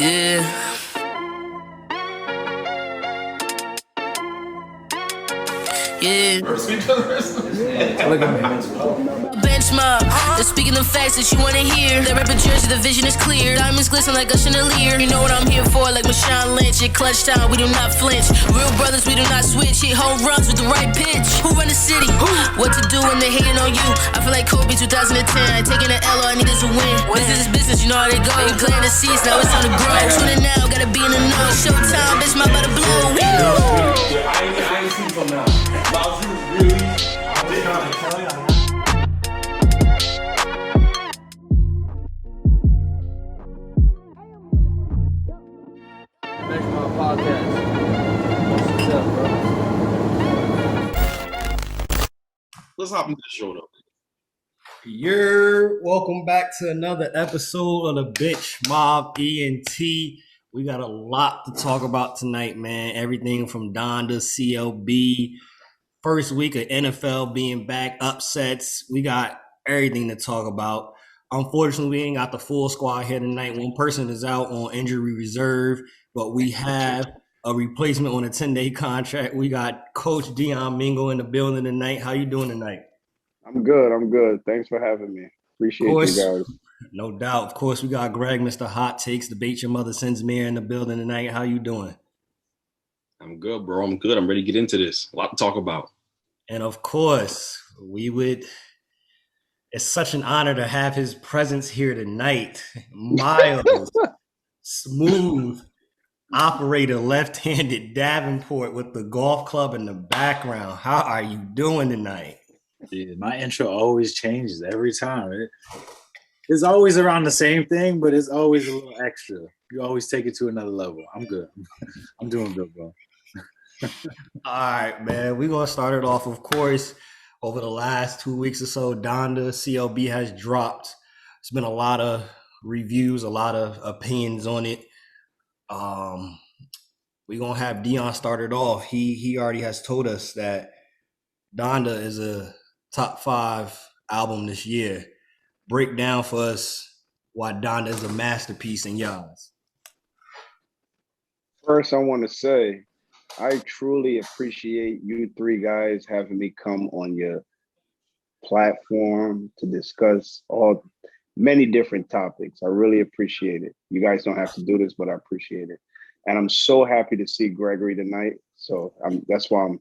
Yeah. Yeah. Look at me. Benchmark, they're speaking the facts that you wanna hear. That rapper jersey, the vision is clear. Diamonds glisten like a chandelier. You know what I'm here for, like Marshawn Lynch. At clutch time, we do not flinch. Real brothers, we do not switch. Hit home runs with the right pitch. Who run the city? What to do when they hating on you? I feel like Kobe 2010. I taking an L, all I need is a win. Business is business, you know how they go. You playing the seats, now it's time to grow. Tuning now, gotta be in the know. Showtime, bitch, my about to blow. I ain't seen from now. Bowser really. Next my podcast. What's up, bro? Let's hop into the show though. Welcome back to another episode of the Bitch Mob ENT. We got a lot to talk about tonight, man. Everything from Donda, CLB, first week of NFL being back, upsets. We got everything to talk about. Unfortunately, we ain't got the full squad here tonight. One person is out on injury reserve, but we have a replacement on a 10-day contract. We got Coach Deon Mingo in the building tonight. How you doing tonight? I'm good. Thanks for having me. Appreciate you guys. No doubt. Of course, we got Greg, Mr. Hot Takes, Debate Your Mother Sends Mayor in the building tonight. How you doing? I'm good, bro. I'm good. I'm ready to get into this. A lot to talk about. And of course, it's such an honor to have his presence here tonight. Miles, smooth operator, left-handed Davenport with the golf club in the background. How are you doing tonight? Dude, my intro always changes every time. It's always around the same thing, but it's always a little extra. You always take it to another level. I'm good. I'm doing good, bro. All right, man. We're going to start it off, of course, over the last 2 weeks or so. Donda, CLB has dropped. It's been a lot of reviews, a lot of opinions on it. We're going to have Deon started off. He already has told us that Donda is a top 5 album this year. Break down for us why Donda is a masterpiece in y'all's. First, I want to say I truly appreciate you three guys having me come on your platform to discuss many different topics. I really appreciate it. You guys don't have to do this, but I appreciate it. And I'm so happy to see Gregory tonight. So that's why I'm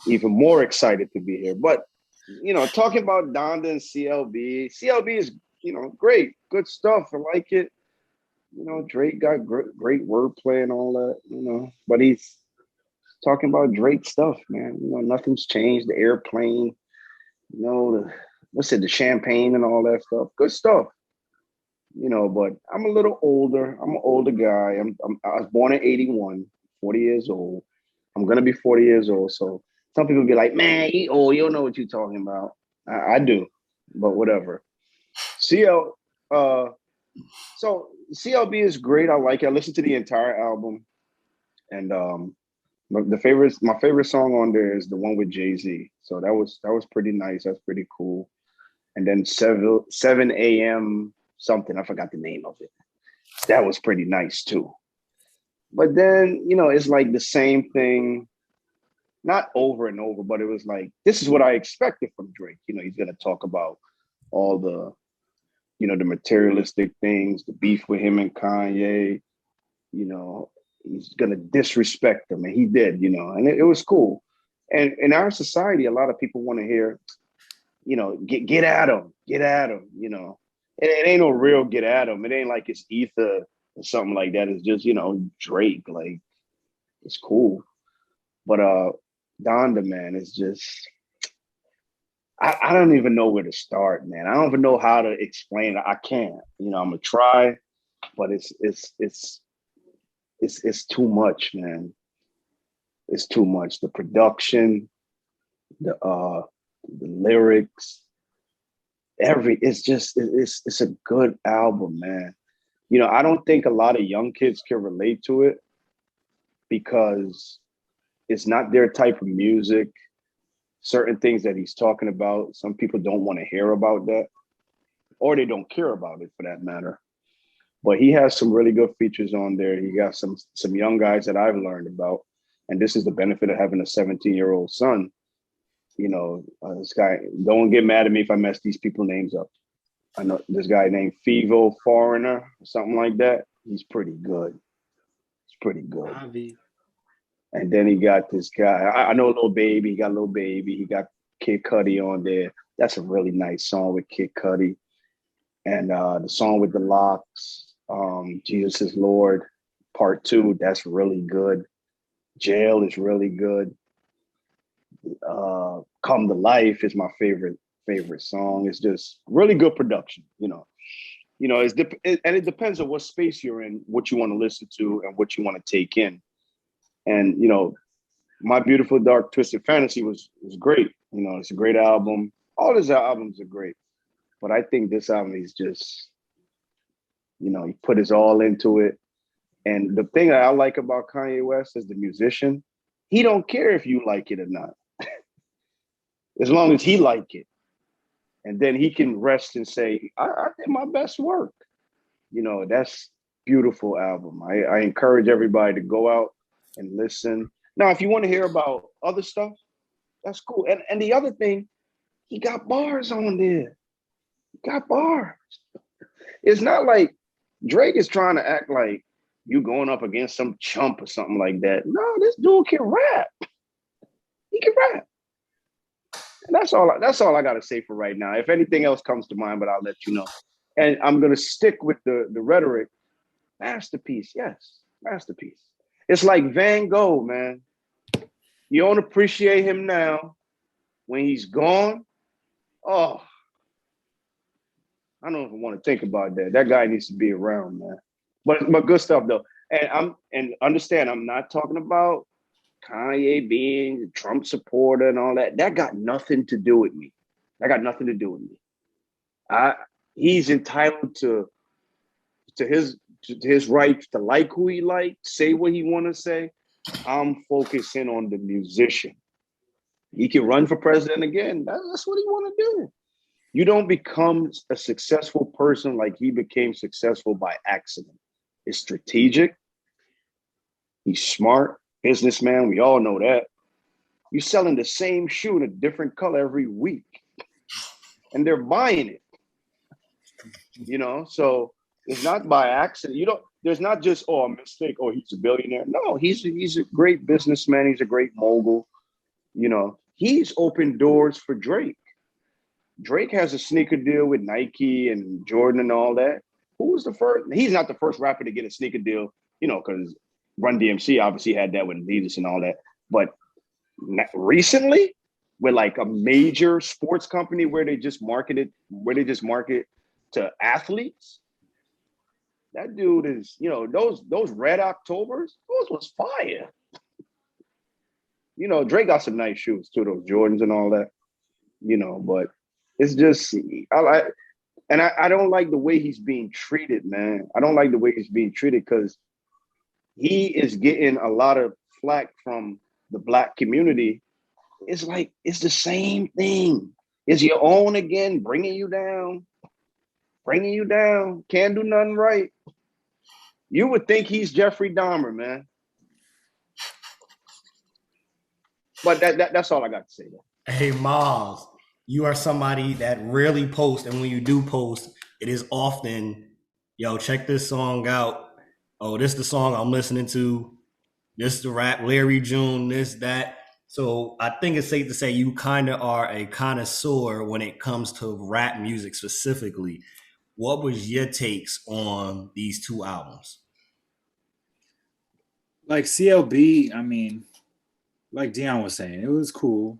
even more excited to be here. But, talking about Donda and CLB is, great, good stuff. I like it. Drake got great wordplay and all that, but he's talking about Drake stuff, man. Nothing's changed. The airplane, the champagne and all that stuff. Good stuff. But I'm a little older. I'm an older guy. I was born in 81, 40 years old. I'm going to be 40 years old. So some people be like, man, you don't know what you're talking about. I do, but whatever. So CLB is great. I like it. I listened to the entire album. And my favorite song on there is the one with Jay-Z. So that was pretty nice. That's pretty cool. And then 7 a.m. something. I forgot the name of it. That was pretty nice too. But then, it's like the same thing, not over and over, but it was like, this is what I expected from Drake. He's going to talk about all the, the materialistic things, the beef with him and Kanye, he's going to disrespect them. And he did, and it was cool. And in our society, a lot of people want to hear, get at him, It ain't no real get at him. It ain't like it's Ether or something like that. It's just, Drake, like, it's cool. But Donda, man, is just, I don't even know where to start, man. I don't even know how to explain it. I can't. I'm gonna try, but it's too much, man. It's too much. The production, the lyrics, it's a good album, man. I don't think a lot of young kids can relate to it because it's not their type of music. Certain things that he's talking about, some people don't want to hear about that, or they don't care about it for that matter. But he has some really good features on there. He got some young guys that I've learned about, and this is the benefit of having a 17-year-old son. This guy. Don't get mad at me if I mess these people names up. I know this guy named Fivo Foreigner or something like that. He's pretty good. He's pretty good. And then he got this guy. I know Lil Baby. He got Lil Baby. He got Kid Cudi on there. That's a really nice song with Kid Cudi. And the song with the Locks, Jesus is Lord, Part 2, that's really good. Jail is really good. Come to Life is my favorite song. It's just really good production, and it depends on what space you're in, what you want to listen to, and what you want to take in. And My Beautiful Dark Twisted Fantasy was great. It's a great album. All his albums are great, but I think this album is just, he put his all into it. And the thing that I like about Kanye West as the musician, he don't care if you like it or not, as long as he like it. And then he can rest and say, I did my best work. That's beautiful album. I encourage everybody to go out and listen. Now, if you want to hear about other stuff, that's cool. And the other thing, he got bars on there. He got bars. It's not like Drake is trying to act like you going up against some chump or something like that. No, this dude can rap. He can rap. And that's all I got to say for right now. If anything else comes to mind, but I'll let you know. And I'm going to stick with the rhetoric. Masterpiece, yes, masterpiece. It's like Van Gogh, man. You don't appreciate him now. When he's gone, oh, I don't even want to think about that. That guy needs to be around, man. But good stuff though. And understand, I'm not talking about Kanye being a Trump supporter and all that. That got nothing to do with me. He's entitled to his right to like who he likes, say what he want to say. I'm focusing on the musician. He can run for president again. That's what he want to do. You don't become a successful person like he became successful by accident. It's strategic. He's smart, businessman. We all know that. You're selling the same shoe in a different color every week, and they're buying it. So it's not by accident. There's not just, a mistake, he's a billionaire. No, he's a great businessman. He's a great mogul. He's opened doors for Drake. Drake has a sneaker deal with Nike and Jordan and all that. Who was the first? He's not the first rapper to get a sneaker deal, because Run DMC obviously had that with Adidas and all that. But recently, with like a major sports company where they just market to athletes, that dude is, those Red Octobers, those was fire. Drake got some nice shoes too, those Jordans and all that, but it's just, I don't like the way he's being treated, man. I don't like the way he's being treated because he is getting a lot of flack from the Black community. It's like, it's the same thing. It's your own again, bringing you down, can't do nothing right. You would think he's Jeffrey Dahmer, man. But that's all I got to say, though. Hey, Miles, you are somebody that rarely posts, and when you do post, it is often, yo, check this song out. Oh, this is the song I'm listening to. This is the rap, Larry June, this, that. So I think it's safe to say you kind of are a connoisseur when it comes to rap music specifically. What was your takes on these two albums? Like CLB, I mean, like Deon was saying, it was cool.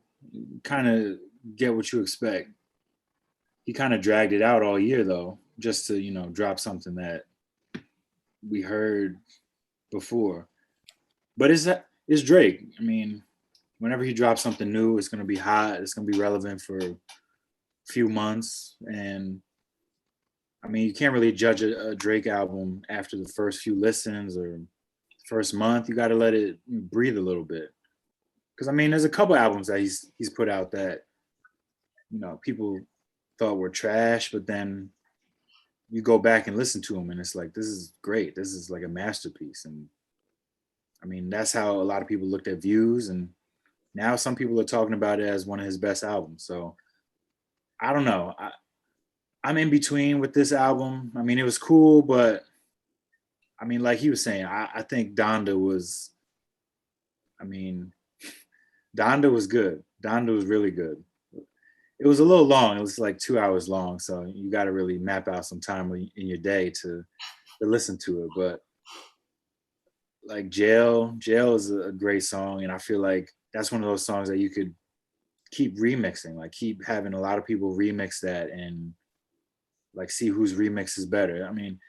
Kind of get what you expect. He kind of dragged it out all year though, just to, drop something that we heard before. But it's Drake. I mean, whenever he drops something new, it's going to be hot. It's going to be relevant for a few months. And I mean, you can't really judge a Drake album after the first few listens or first month. You got to let it breathe a little bit. Because I mean, there's a couple albums that he's put out that, people thought were trash, but then you go back and listen to them, and it's like, this is great. This is like a masterpiece. And I mean, that's how a lot of people looked at Views, and now some people are talking about it as one of his best albums. So I don't know. I'm in between with this album. I mean, it was cool, but I mean, like he was saying, I think Donda was, I mean, Donda was good. Donda was really good. It was a little long. It was like 2 hours long. So you got to really map out some time in your day to listen to it. But like Jail is a great song. And I feel like that's one of those songs that you could keep remixing, like keep having a lot of people remix that and like see whose remix is better. I mean,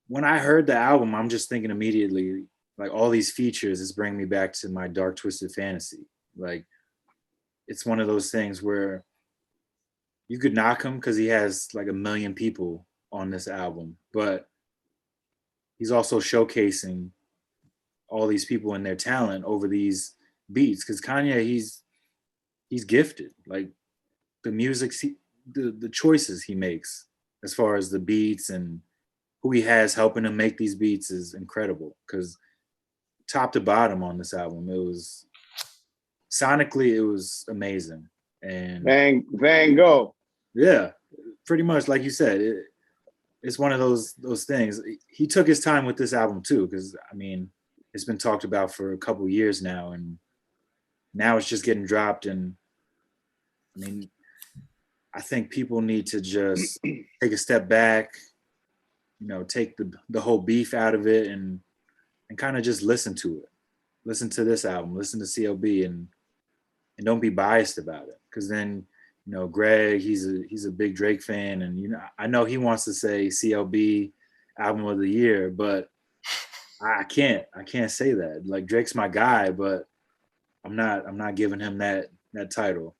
when I heard the album, I'm just thinking immediately, like all these features is bringing me back to my Dark Twisted Fantasy. Like it's one of those things where you could knock him because he has like 1 million people on this album, but he's also showcasing all these people and their talent over these beats. Because Kanye, he's gifted. Like the music, the choices he makes as far as the beats and who he has helping him make these beats is incredible. Because top to bottom on this album, it was sonically it was amazing. And Van Gogh. Yeah, pretty much like you said, it's one of those things. He took his time with this album too, because I mean, it's been talked about for a couple years now, and now it's just getting dropped. And I mean, I think people need to just take a step back, you know, take the whole beef out of it, and kind of just listen to it. Listen to this album, listen to CLB, and don't be biased about it, because then. You know, Greg, he's a big Drake fan, and you know, I know he wants to say CLB album of the year, but I can't say that. Like Drake's my guy, but I'm not giving him that title.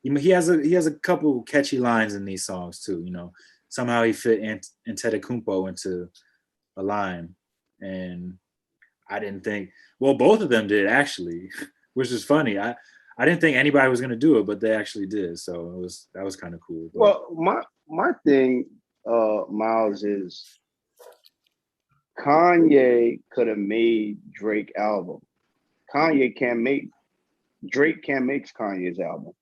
He has a couple catchy lines in these songs too. You know, somehow he fit Antetokounmpo into a line, and I didn't think. Well, both of them did actually, which is funny. I didn't think anybody was going to do it, but they actually did. So that was kind of cool. But. Well, my thing, Miles, is Kanye could have made Drake album. Drake can't make Kanye's album.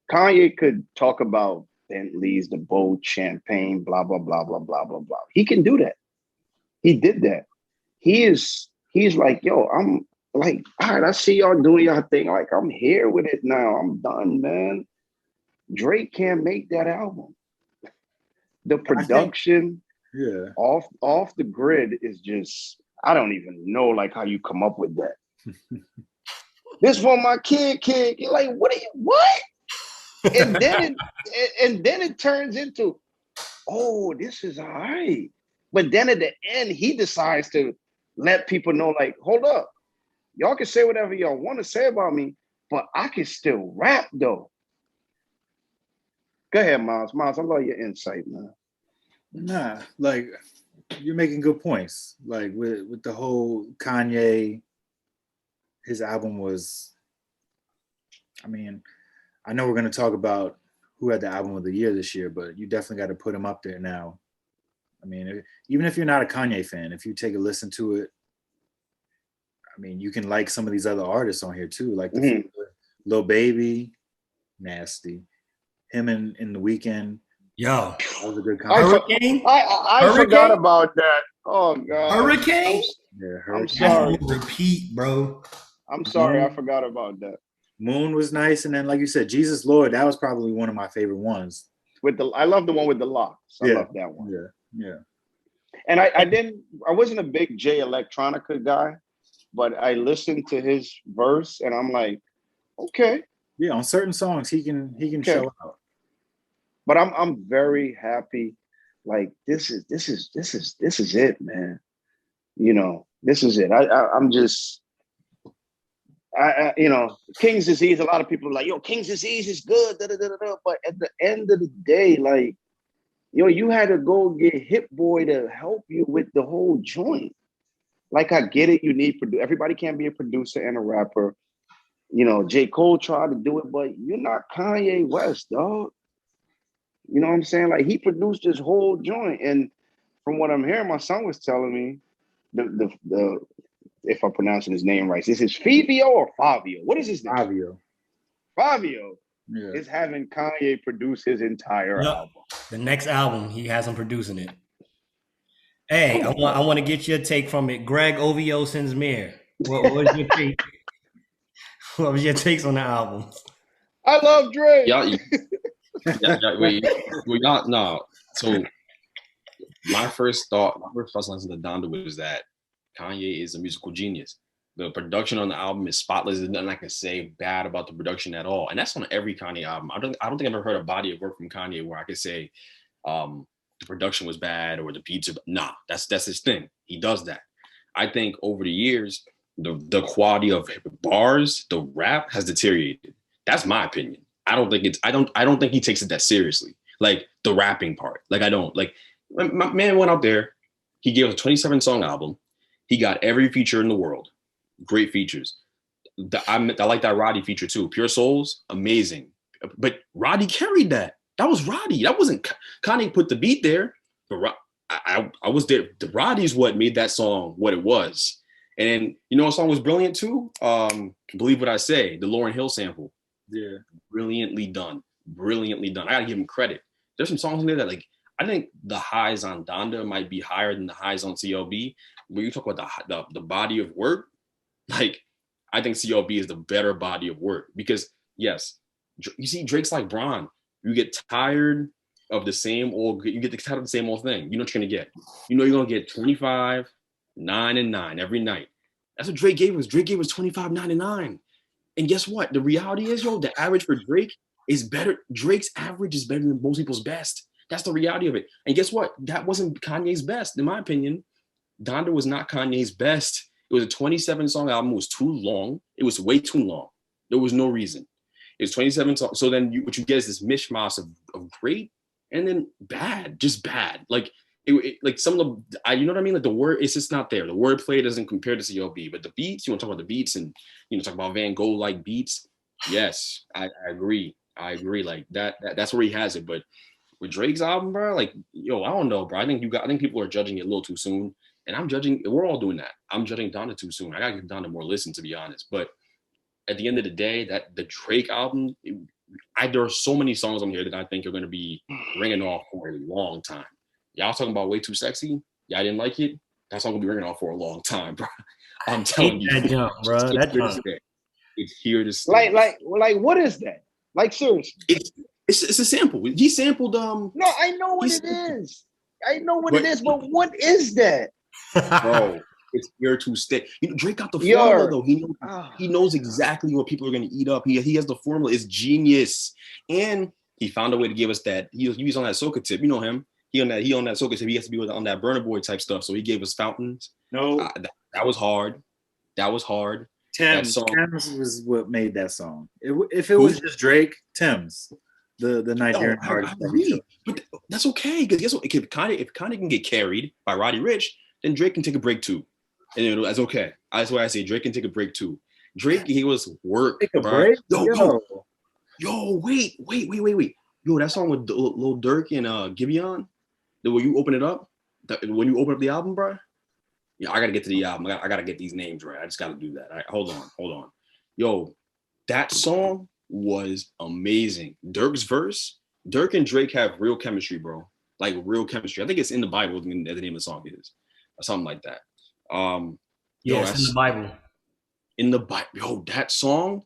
Kanye could talk about Bentleys, the boat, champagne, blah, blah, blah, blah, blah, blah, blah. He can do that. He did that. He's like, yo, I'm like, all right, I see y'all doing y'all thing. Like, I'm here with it now. I'm done, man. Drake can't make that album. The production off the grid is just, I don't even know like how you come up with that. This one my kid. You're like, what? And then it turns into, oh, this is all right. But then at the end, he decides to let people know, like, hold up. Y'all can say whatever y'all want to say about me, but I can still rap though. Go ahead, Miles. Miles, I love your insight, man. Nah, like you're making good points. Like with the whole Kanye, his album was. I mean, I know we're going to talk about who had the album of the year this year, but you definitely got to put him up there now. I mean, even if you're not a Kanye fan, if you take a listen to it. I mean, you can like some of these other artists on here too, like the Lil Baby, nasty. Him in The Weeknd. Yo, that was a good Hurricane. I forgot about that. Oh god, Hurricane. I'm sorry. Repeat, bro. I'm sorry, I forgot about that. Moon was nice, and then like you said, Jesus Lord, that was probably one of my favorite ones. I love the one with the locks. I love that one. Yeah. And I wasn't a big Jay Electronica guy. But I listened to his verse and I'm like, okay. Yeah, on certain songs he can show out. But I'm very happy. Like this is it, man. You know, this is it. I'm just you know, King's Disease. A lot of people are like, yo, King's Disease is good. Da, da, da, da. But at the end of the day, like, yo, you had to go get Hit Boy to help you with the whole joint. Like, I get it. You need everybody can't be a producer and a rapper. You know, J. Cole tried to do it, but you're not Kanye West, dog. You know what I'm saying? Like he produced this whole joint, and from what I'm hearing, my son was telling me the if I'm pronouncing his name right, is it Fabio or Fabio? What is his name? Fabio is having Kanye produce his entire album. The next album, he has him producing it. Hey, I want to get your take from it. Greg OVO Sinsmere. What was your take? What was your takes on the album? I love Drake. No. So my first lesson to Donda was that Kanye is a musical genius. The production on the album is spotless. There's nothing I can say bad about the production at all. And that's on every Kanye album. I don't think I've ever heard a body of work from Kanye where I could say the production was bad or the beats are nah. That's his thing. He does that. I think over the years, the quality of bars, the rap has deteriorated. That's my opinion. I don't think he takes it that seriously. Like the rapping part. Like I don't. Like my man went out there, he gave us a 27-song album. He got every feature in the world. Great features. I like that Roddy feature too. Pure Souls, amazing. But Roddy carried that. That was Roddy. That wasn't Kanye put the beat there. But I was there. The Roddy's what made that song what it was. And you know, a song was brilliant too. Believe What I Say, the Lauryn Hill sample. Yeah, brilliantly done. Brilliantly done. I gotta give him credit. There's some songs in there that like I think the highs on Donda might be higher than the highs on CLB. When you talk about the body of work, like I think CLB is the better body of work because yes, you see Drake's like Bron. You get tired of the same old. You get tired of the same old thing. You know what you're gonna get. You know you're gonna get 25, 9 and 9 every night. That's what Drake gave us. Drake gave us 25, 9 and 9. And guess what? The reality is, the average for Drake is better. Drake's average is better than most people's best. That's the reality of it. And guess what? That wasn't Kanye's best, in my opinion. Donda was not Kanye's best. It was a 27-song album. It was too long. It was way too long. There was no reason. It was 27 songs. So then what you get is this mishmash of great and then bad, just bad. Like, like some of the, you know what I mean? Like the word, it's just not there. The wordplay doesn't compare to CLB, but the beats, you want to talk about the beats and, talk about Van Gogh like beats. Yes, I agree. Like that's where he has it. But with Drake's album, bro, like, I don't know, bro. I think people are judging it a little too soon. And we're all doing that. I'm judging Donda too soon. I gotta give Donda more listen, to be honest. But at the end of the day, that the Drake album, there are so many songs on here that I think are gonna be ringing off for a long time. Y'all talking about Way Too Sexy? Y'all didn't like it? That song will be ringing off for a long time, bro. I'm telling you. That jump, bro. That jump. It's here to stay. Like, what is that? Like, seriously. It's a sample. He sampled No, I know what it is. I know what it is, but what is that? Bro, it's here to stay. Drake got the formula though. He knows exactly what people are gonna eat up. He has the formula. It's genius. And he found a way to give us that. He was on that Soca tip. You know him. He on that Soca tip. He has to be on that Burna Boy type stuff. So he gave us fountains. No, that was hard. That was hard. Thames was what made that song. If it was just Drake, Thames, the Nigerian artist. I agree. But that's okay, because guess what? If Kanye can get carried by Roddy Ricch, then Drake can take a break too. And that's okay. That's why I say Drake can take a break too. Drake, he was work. Take a break? Yo, wait. Yo, that song with Lil Durk and Giveon, when you open it up, when you open up the album, bro. Yeah, I gotta get to the album. I gotta get these names right. I just gotta do that. All right, hold on. Yo, that song was amazing. Dirk's verse. Dirk and Drake have real chemistry, bro. Like real chemistry. I think it's in the Bible. The name of the song is, or something like that. It's in the Bible. In the Bible, yo, that song,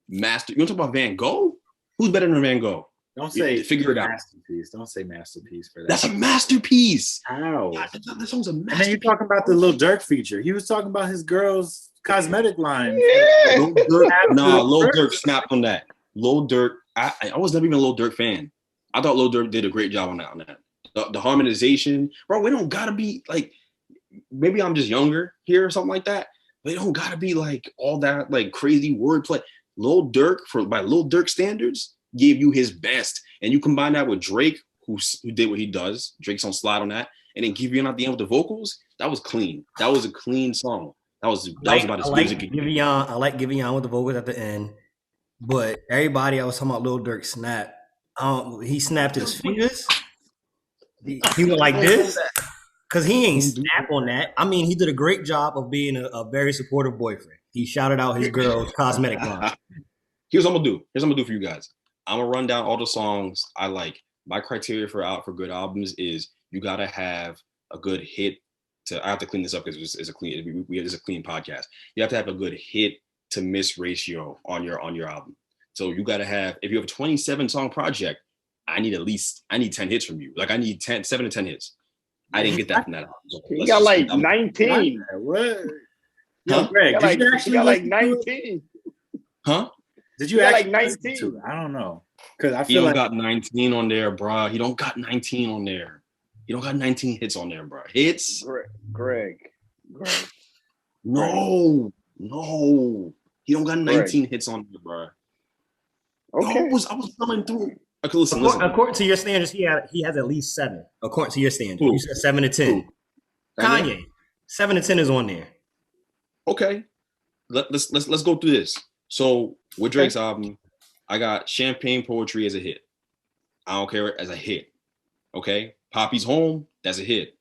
master. You want to talk about Van Gogh? Who's better than Van Gogh? Don't say figure it out. Masterpiece. Don't say masterpiece for that. That's a masterpiece. How? That song's a masterpiece. And then you're talking about the Lil Durk feature. He was talking about his girl's cosmetic line. Yeah. Lil Durk snapped on that. Lil Durk, I was never even a Lil Durk fan. I thought Lil Durk did a great job on that. The harmonization, bro. We don't gotta be like. Maybe I'm just younger here or something like that. But it don't gotta be like all that like crazy wordplay. Lil Durk, by Lil Durk standards, gave you his best, and you combine that with Drake, who did what he does. Drake's on slide on that, and then Giveon at the end with the vocals. That was clean. That was a clean song. That was about as good as it could get. I like Giveon with the vocals at the end, but everybody I was talking about Lil Durk snap. He snapped his fingers. He went like this because he ain't snap on that. I mean, he did a great job of being a very supportive boyfriend. He shouted out his girl's cosmetic line. Here's what I'm gonna do. Here's what I'm gonna do for you guys. I'm gonna run down all the songs I like. My criteria for good albums is you gotta have a good hit. I have to clean this up because it's a clean podcast. You have to have a good hit to miss ratio on your album. So you gotta have, if you have a 27 song project, I need 10 hits from you. Like I need 7 to 10 hits. I didn't get that from that album. So He got like 19. What? Huh? Greg, He got like listen to it? 19. Huh? Did you He got actually like listen 19. to it? I don't know. Because I He feel don't like got 19 on there, bro. He don't got 19 on there. He don't got 19 hits on there, bro. Hits? Greg. No. He don't got 19 hits on there, bro. Okay. I was coming through. Okay, listen. According to your standards, he has at least 7. According to your standards, Who? you said 7 to 10. Who? Kanye, 7 to 10 is on there. Okay. Let's go through this. So with Drake's album, I got Champagne Poetry as a hit. I don't care as a hit. Okay. Poppy's Home, that's a hit.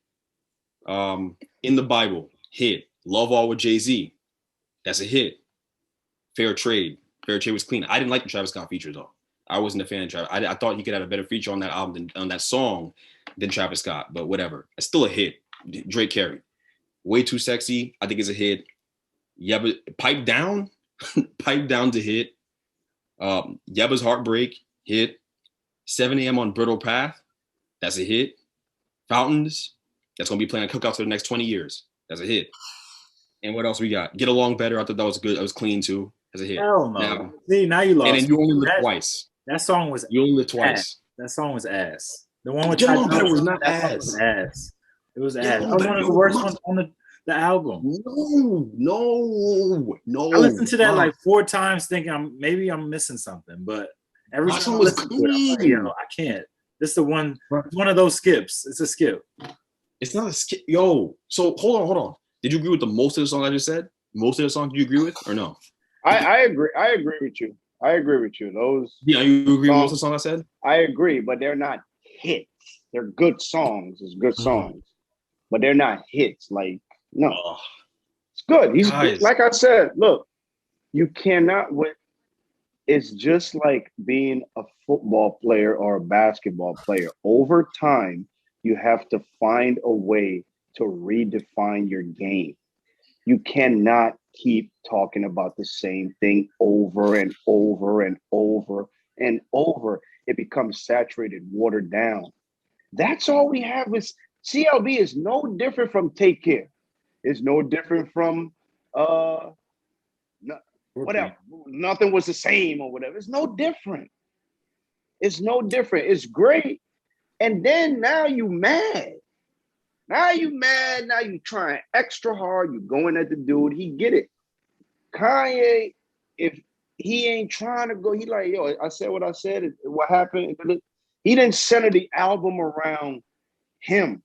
In the Bible, hit. Love All with Jay-Z, that's a hit. Fair Trade was clean. I didn't like the Travis Scott feature though. I wasn't a fan of Travis. I thought he could have a better feature on that album on that song than Travis Scott, but whatever. It's still a hit. Drake carried. Way Too Sexy, I think is a hit. Yebba, Pipe Down to hit. Yebba's Heartbreak, hit. 7 a.m. on Brittle Path, that's a hit. Fountains, that's gonna be playing cookouts for the next 20 years. That's a hit. And what else we got? Get Along Better, I thought that was good. That was clean too. That's a hit. hell no. Now, See, now you lost. and then You Only Live Twice. That song was You Only Live ass. Twice. That song was ass. The one with Get Ty Along Better Dolla was Sign, not that song ass. was ass. It was Get ass. That Along was Better, one of the worst ones on the album. No. I listened to that Nah. like 4 times thinking maybe I'm missing something, but every That time song I was listen to it, I'm like, clean. yo, I can't. This is the one. It's one of those skips. It's a skip. It's not a skip. Yo, so hold on. Did you agree with the most of the song I just said? Most of the song, do you agree with or no? I agree. I agree with you. Those. Yeah, you agree with most of the song I said? I agree, but they're not hits. They're good songs. It's good songs, but they're not hits. Like no, it's good. He's Guys. like I said. Look, you cannot. It's just like being a football player or a basketball player. Over time, you have to find a way to redefine your game. You cannot keep talking about the same thing over and over and over and over. It becomes saturated, watered down. That's all we have is CLB is no different from Take Care. It's no different from whatever. Nothing was the same or whatever. It's no different. It's great. And then now you mad. Now you trying extra hard. You going at the dude. He get it. Kanye, if he ain't trying to go, he like, yo, I said what I said. What happened? He didn't center the album around him.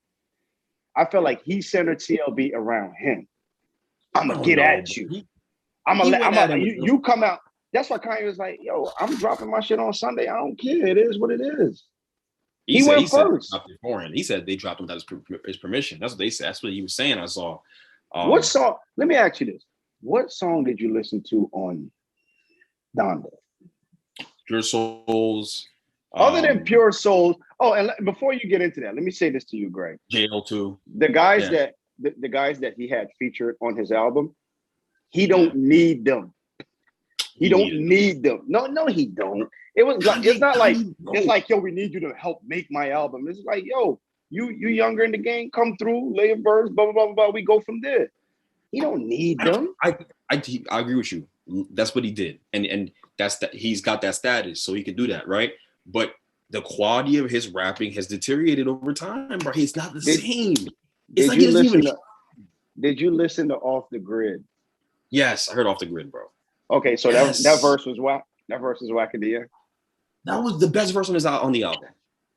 I felt like he centered CLB around him. I'm gonna get at you. You come out. That's why Kanye was like, yo, I'm dropping my shit on Sunday. I don't care. It is what it is. He went first. He said they dropped him without his permission. That's what they said. That's what he was saying. I saw. What song? Let me ask you this. What song did you listen to on Donda? Pure Souls. Other than Pure Souls. Oh, and before you get into that, let me say this to you, Greg. JL2. The guys the guys that he had featured on his album, he don't need them. He don't need them. No, he don't. It's not like, yo, we need you to help make my album. It's like, yo, you younger in the game, come through, lay a verse, blah, blah, blah, blah. We go from there. He don't need them. I agree with you. That's what he did. And he's got that status, so he can do that, right? But the quality of his rapping has deteriorated over time, bro. It's not the same. It's like he doesn't even. Did you listen to Off the Grid? Yes, I heard Off the Grid, bro. Okay, so that verse was whack. That verse was wackadia. That was the best verse on the album.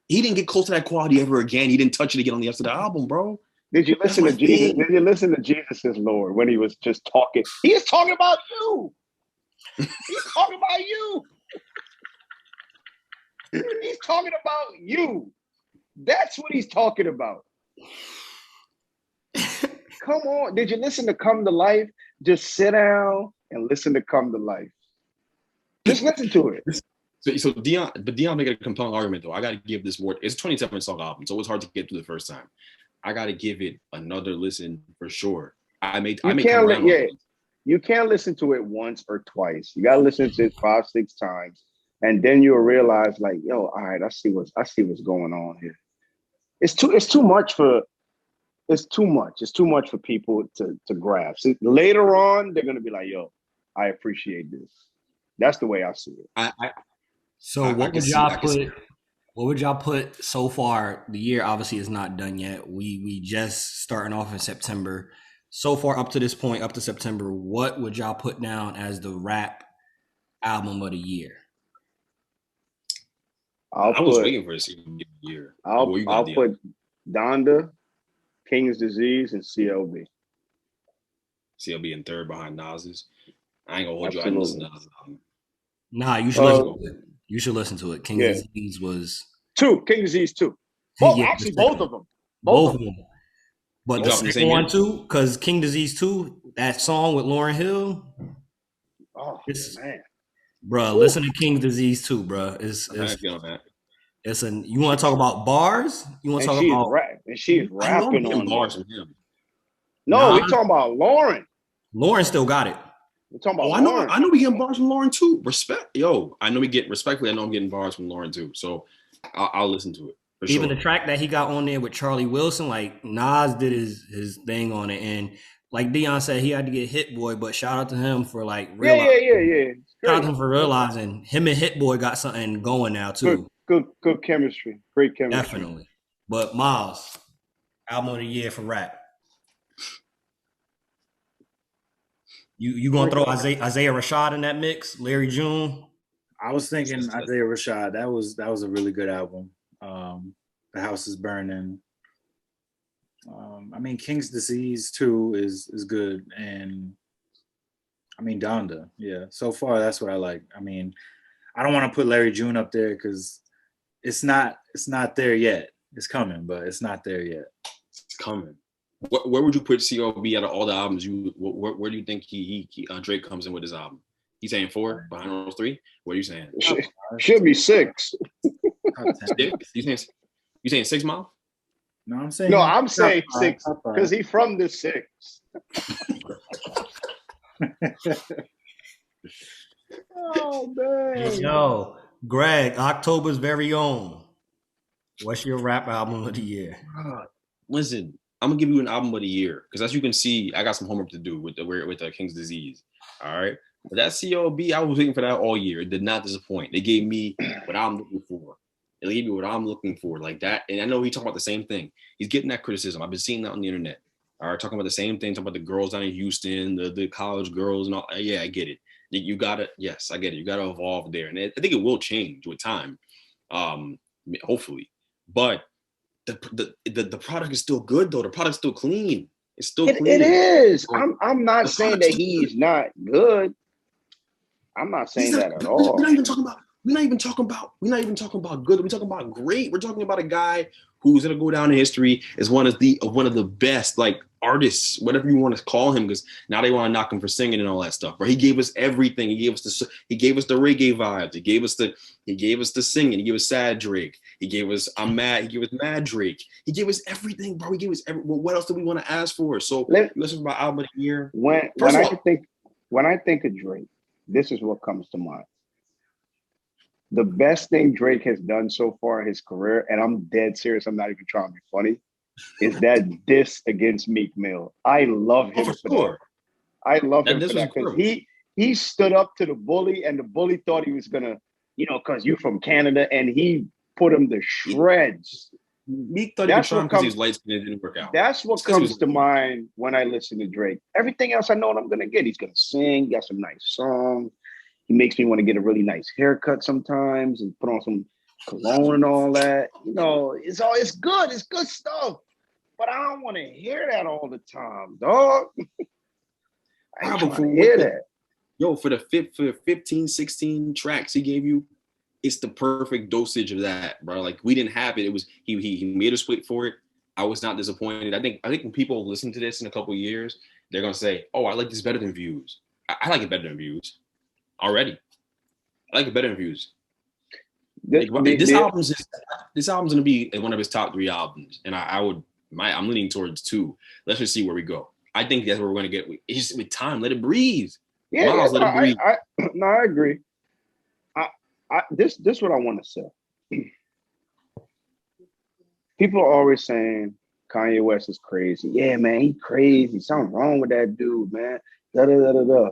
He didn't get close to that quality ever again. He didn't touch it again on the rest of the album, bro. Did you listen to Jesus? Did you listen to Jesus is Lord when he was just talking? He is talking about you. He's talking about you. He's talking about you. That's what he's talking about. Come on. Did you listen to Come to Life? Just sit down and listen to Come to Life. Just listen to it. So Deon made a compelling argument though. I got to give this more. It's a 27-song album, so it's hard to get through the first time. I got to give it another listen for sure. You can't listen to it once or twice. You got to listen to it 5-6 times, and then you'll realize, like, yo, all right, I see what's going on here. It's too much for people to grasp. Later on, they're gonna be like, yo, I appreciate this. That's the way I see it. What would y'all put so far? The year obviously is not done yet. We just starting off in September. So far up to this point, up to September, what would y'all put down as the rap album of the year? I was waiting for this year. I'll put Donda, King's Disease, and CLB. CLB in third behind Nas's. I ain't gonna hold you. I didn't listen to Nas. Nah, you should listen to it. You should listen to it. King's Disease was 2. King's Disease 2. Well, actually, both of them. Both of them. But the second one too, because King Disease 2, that song with Lauryn Hill. Oh man, bro, listen to King Disease 2, bro. You want to talk about bars? You want to talk about and she's rapping on bars from him. No, we talking about Lauryn. Lauryn still got it. We're talking about Lauryn. I know we getting bars from Lauryn too. Respect, yo. I know we get respectfully. I know I'm getting bars from Lauryn too. So I'll listen to it. Even the track that he got on there with Charlie Wilson, like Nas did his thing on it, and like Deon said, he had to get Hit Boy, but shout out to him for like realizing. Shout out to him for realizing him and Hit Boy got something going now too. Good chemistry, great chemistry. Definitely. But Miles, album of the year for rap. You gonna throw Isaiah Rashad in that mix? Larry June? I was thinking Isaiah Rashad. That was a really good album. The House is Burning. I mean, King's Disease 2 is good, and I mean Donda. Yeah, so far that's what I like. I mean, I don't want to put Larry June up there because it's not there yet. It's coming, but it's not there yet. It's coming. Where would you put CLB out of all the albums? Where do you think Drake comes in with his album? He's saying 4 behind those 3. What are you saying? Should be 6. 6? You saying 6 Mile? No, I'm saying 6 because he's from the 6. Oh man! Yo, Greg, October's very own. What's your rap album of the year? Listen, I'm gonna give you an album of the year because as you can see, I got some homework to do with the King's Disease. All right, but that CLB, I was waiting for that all year. It did not disappoint. They gave me what I'm looking for. They gave me what I'm looking for, like that. And I know he talking about the same thing. He's getting that criticism. I've been seeing that on the internet. All right, talking about the same thing. Talking about the girls down in Houston, the college girls, and all. Yeah, I get it. You gotta, yes, I get it. You gotta evolve there, and I think it will change with time, hopefully. But the product is still good though. The product's still clean. It's still clean. It is. I'm not saying that he's not good. I'm not saying that at all. We're not even talking about good. We're talking about great. We're talking about a guy who's gonna go down in history as one of the best like artists, whatever you want to call him, because now they want to knock him for singing and all that stuff. But he gave us everything. He gave us the reggae vibes. He gave us the singing. He gave us Sad Drake. He gave us I'm Mad. He gave us Mad Drake. He gave us everything, bro. He gave us what else do we want to ask for? So listen to my album of the year. When I think of Drake, this is what comes to mind. The best thing Drake has done so far in his career, and I'm dead serious, I'm not even trying to be funny, is that diss against Meek Mill. I love him for that. I love him for that because he stood up to the bully, and the bully thought he was gonna, because you're from Canada, and he put him to shreds. Meek thought he was trying because he was light skinned and it didn't work out. That's what comes to mind when I listen to Drake. Everything else I know what I'm gonna get. He's gonna sing, he got some nice songs. He makes me want to get a really nice haircut sometimes and put on some cologne and all that. It's good. It's good stuff. But I don't want to hear that all the time, dog. I don't want to hear that. Yo, for the 15, 16 tracks he gave you, it's the perfect dosage of that, bro. Like we didn't have it. It was he made us wait for it. I was not disappointed. I think when people listen to this in a couple of years, they're gonna say, "Oh, I like this better than Views. I like it better than Views already. I like it better than Views." Like, this album's gonna be one of his top 3 albums, and I'm leaning towards 2. Let's just see where we go. I think that's where we're gonna get. It's just with time. Let it breathe. Yeah, Miles, let it breathe. I agree. This what I want to say. People are always saying Kanye West is crazy. Yeah, man, he crazy. Something wrong with that dude, man. Da da da da da.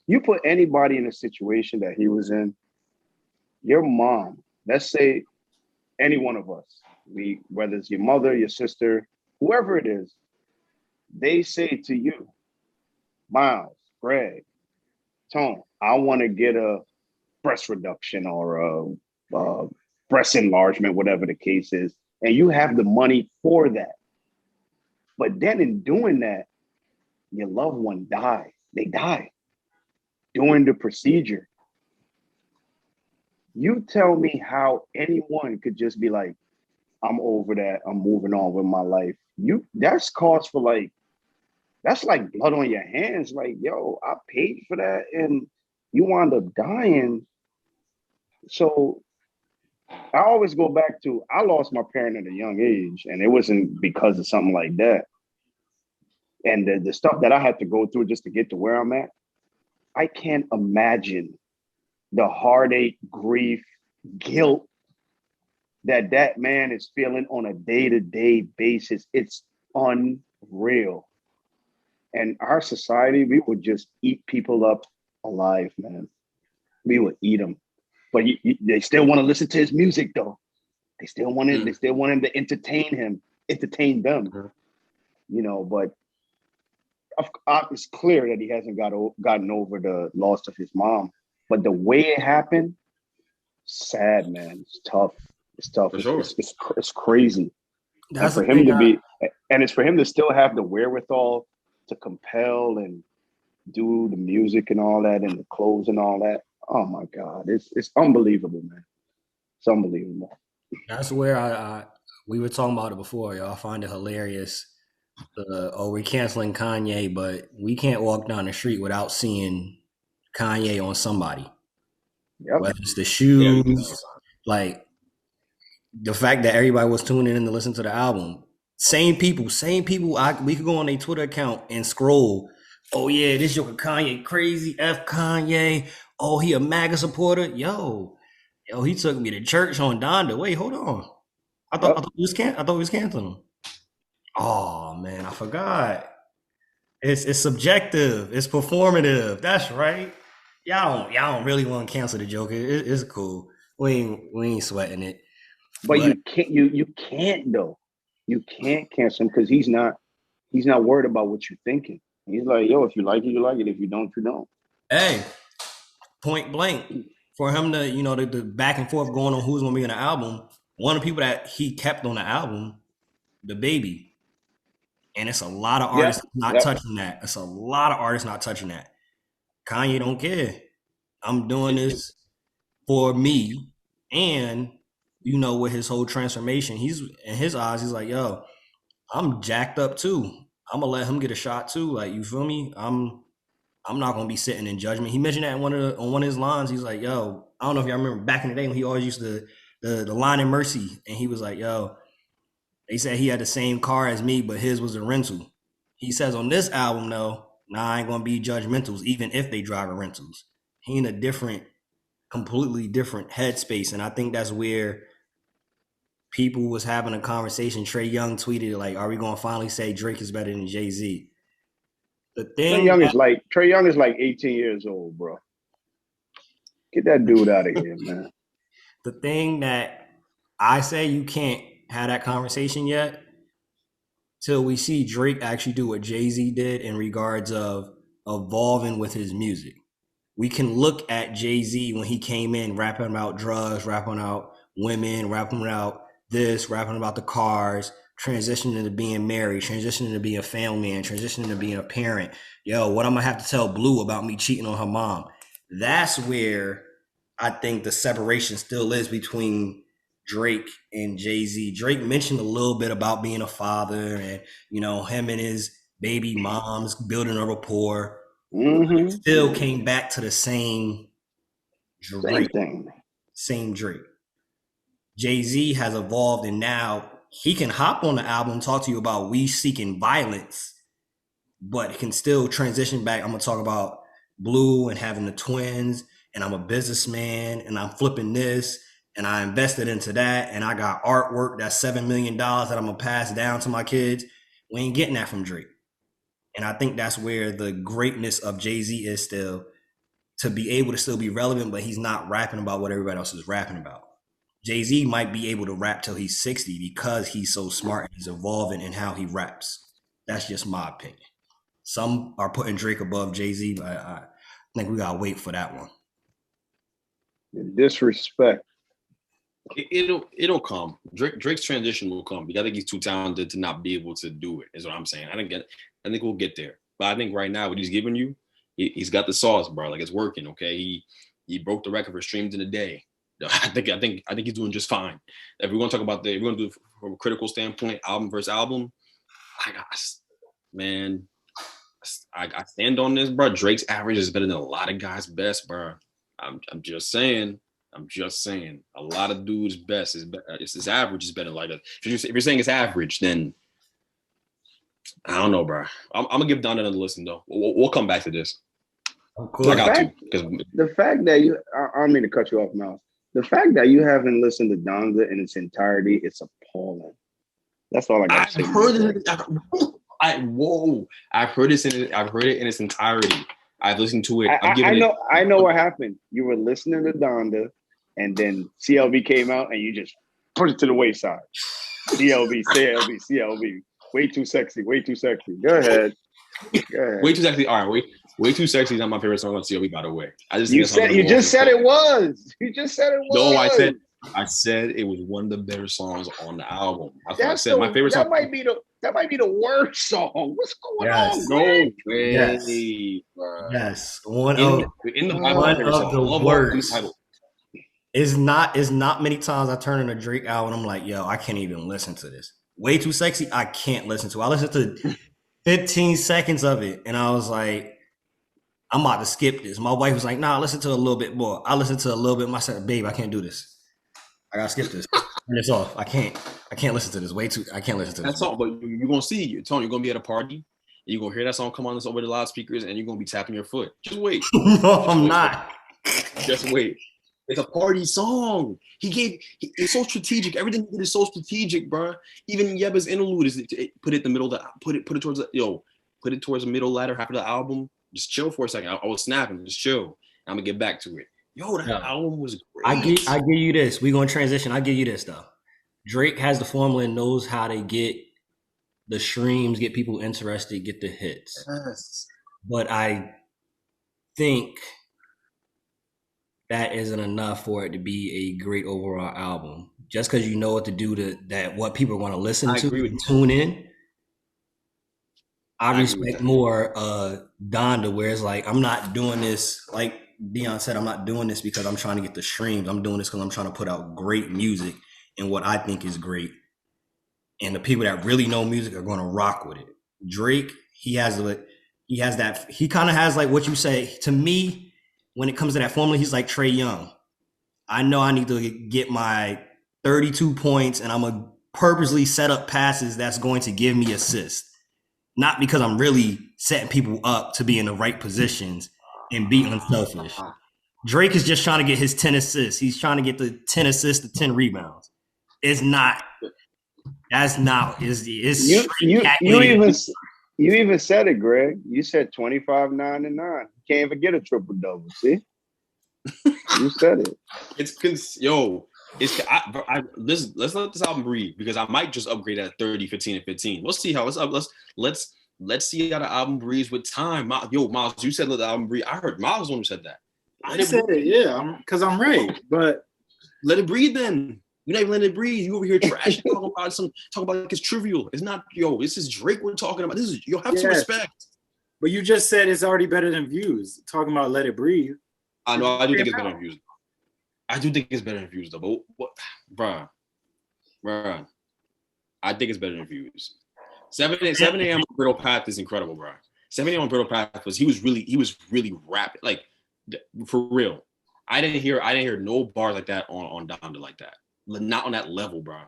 You put anybody in a situation that he was in, your mom, let's say any one of us, whether it's your mother, your sister, whoever it is, they say to you, Miles, Greg, Tone, I want to get a breast reduction or a breast enlargement, whatever the case is, and you have the money for that. But then in doing that, your loved one died. They die during the procedure. You tell me how anyone could just be like, I'm over that. I'm moving on with my life. That's cause for that's like blood on your hands. Like, yo, I paid for that and you wound up dying. So I always go back to, I lost my parent at a young age and it wasn't because of something like that. And the stuff that I had to go through just to get to where I'm at, I can't imagine the heartache, grief, guilt that man is feeling on a day-to-day basis. It's unreal. And our society, we would just eat people up alive, man. We would eat them. But they still want to listen to his music, though. They still want him. They still want him to entertain them. You know, but it's clear that he hasn't gotten over the loss of his mom. But the way it happened, sad, man. It's tough. It's tough. It's crazy. It's for him to still have the wherewithal to compel and do the music and all that and the clothes and all that. Oh my God, it's unbelievable, man. It's unbelievable. That's where we were talking about it before, y'all. I find it hilarious. We're canceling Kanye, but we can't walk down the street without seeing Kanye on somebody. Yep. Whether it's the shoes, like the fact that everybody was tuning in to listen to the album. Same people. We could go on their Twitter account and scroll. Oh yeah, this Joker Kanye crazy. F Kanye. Oh, he a MAGA supporter. Yo, he took me to church on Donda. Wait, hold on. I thought we was canceling him. Oh man, I forgot. It's subjective. It's performative. That's right. Y'all don't really want to cancel the Joker. It's cool. We ain't sweating it. But you can't though. You can't cancel him because he's not worried about what you're thinking. He's like, yo, if you like it, you like it. If you don't, you don't. Hey, point blank. For him to, the back and forth going on who's gonna be on the album, one of the people that he kept on the album, the Baby. And it's a lot of artists not touching that. It's a lot of artists not touching that. Kanye don't care. I'm doing this for me. And, with his whole transformation, he's in his eyes, he's like, yo, I'm jacked up too. I'm gonna let him get a shot too. Like, you feel me? I'm not gonna be sitting in judgment. He mentioned that on one of his lines. He's like, yo, I don't know if y'all remember back in the day when he always used the line in Mercy, and he was like, yo, they said he had the same car as me, but his was a rental. He says on this album, though, I ain't gonna be judgmentals, even if they drive rentals. He in a completely different headspace, and I think that's where people was having a conversation. Trey Young tweeted like, "Are we gonna finally say Drake is better than Jay-Z?" Trey Young is like 18 years old, bro. Get that dude out of here, man. The thing that I say you can't have that conversation yet till we see Drake actually do what Jay-Z did in regards of evolving with his music. We can look at Jay-Z when he came in rapping about drugs, rapping about women, rapping about this, rapping about the cars, transitioning into being married, transitioning to being a family man, transitioning to being a parent. Yo, what I'm gonna have to tell Blue about me cheating on her mom? That's where I think the separation still is between Drake and Jay-Z. Drake mentioned a little bit about being a father and, him and his baby moms building a rapport. Mm-hmm. Still came back to the same Same Drake. thing. Same Drake. Jay-Z has evolved and now he can hop on the album, talk to you about we seeking violence, but can still transition back. I'm going to talk about Blue and having the twins, and I'm a businessman and I'm flipping this and I invested into that and I got artwork that's $7 million that I'm going to pass down to my kids. We ain't getting that from Drake. And I think that's where the greatness of Jay-Z is still, to be able to still be relevant, but he's not rapping about what everybody else is rapping about. Jay-Z might be able to rap till he's 60 because he's so smart and he's evolving in how he raps. That's just my opinion. Some are putting Drake above Jay-Z, but I think we gotta wait for that one. Disrespect. It'll come. Drake's transition will come because I think he's too talented to not be able to do it. Is what I'm saying. I think we'll get there. But I think right now what he's giving you, he's got the sauce, bro. Like it's working. Okay, he broke the record for streams in a day. I think he's doing just fine. If we're gonna talk about we're gonna do it from a critical standpoint, album versus album. I stand on this, bro. Drake's average is better than a lot of guys' best, bro. I'm just saying. A lot of dudes' best is better. His average is better. Like that. If you're saying it's average, then I don't know, bro. I'm gonna give Donda another listen though. We'll come back to this. Cool. The fact that I don't mean to cut you off, Miles. The fact that you haven't listened to Donda in its entirety, it's appalling. That's all I got to say. I've heard it. I've heard it in its entirety. I've listened to it. I know what happened. You were listening to Donda, and then CLB came out, and you just put it to the wayside. CLB. Way too sexy. Go ahead. Way too sexy. All right, way too sexy is not my favorite song on CLB, by the way. You just said it was. No, I said it was one of the better songs on the album. That's what I said. My favorite song. That might be the worst song. What's going on? No way. Yes. One of the worst. It's not many times I turn on a Drake album and I'm like, yo, I can't even listen to this. Way too sexy. I can't listen to. I listened to 15 seconds of it and I was like, I'm about to skip this. My wife was like, nah, listen to a little bit more. I listened to a little bit. I said, babe, I can't do this. I gotta skip this. Turn this off. I can't listen to this. I can't listen to this. That's all. But you're gonna see, Tony, you're gonna be at a party and you're gonna hear that song come on over the loudspeakers and you're gonna be tapping your foot. Just wait. No, I'm not. Just wait. It's a party song. It's so strategic. Everything he did is so strategic, bro. Even Yeba's interlude is put it in the middle of put it towards the middle latter half of the album. Just chill for a second. I was snapping. Just chill. I'm gonna get back to it. Yo, that album was great. I give you this. We're gonna transition. I give you this though. Drake has the formula and knows how to get the streams, get people interested, get the hits. Yes. But I think that isn't enough for it to be a great overall album. Just because you know what to do that what people want to listen to and tune in. I respect more Donda, where it's like, I'm not doing this, like Deon said, I'm not doing this because I'm trying to get the streams. I'm doing this because I'm trying to put out great music and what I think is great. And the people that really know music are going to rock with it. Drake, he kind of has like what you say. To me, when it comes to that formula, he's like Trey Young. I know I need to get my 32 points and I'm going to purposely set up passes that's going to give me assists. Not because I'm really setting people up to be in the right positions and be unselfish. Drake is just trying to get his 10 assists. He's trying to get the 10 assists to 10 rebounds. It's not. That's not. You even said it, Greg. You said 25, 9, and 9. You can't even get a triple double. See, you said it. Let's let this album breathe because I might just upgrade at 30, 15, and 15. We'll see how it's up. Let's see how the album breathes with time. Miles, you said let the album breathe. I heard Miles was the one who said that. I said it, yeah, because I'm right. But let it breathe then. You're not even letting it breathe. You over here trash talking about like it's trivial. It's not, this is Drake we're talking about. You'll have some respect. But you just said it's already better than Views. Talking about Let It Breathe. I know, I do think it's better than Views. I do think it's better than Views though. But what, bruh, I think it's better than Views. 7 a.m. on Brittle Path is incredible, bro. 7 a.m. on Brittle Path was he was really rapid, like for real. I didn't hear no bars like that on Donda like that. Not on that level, bro.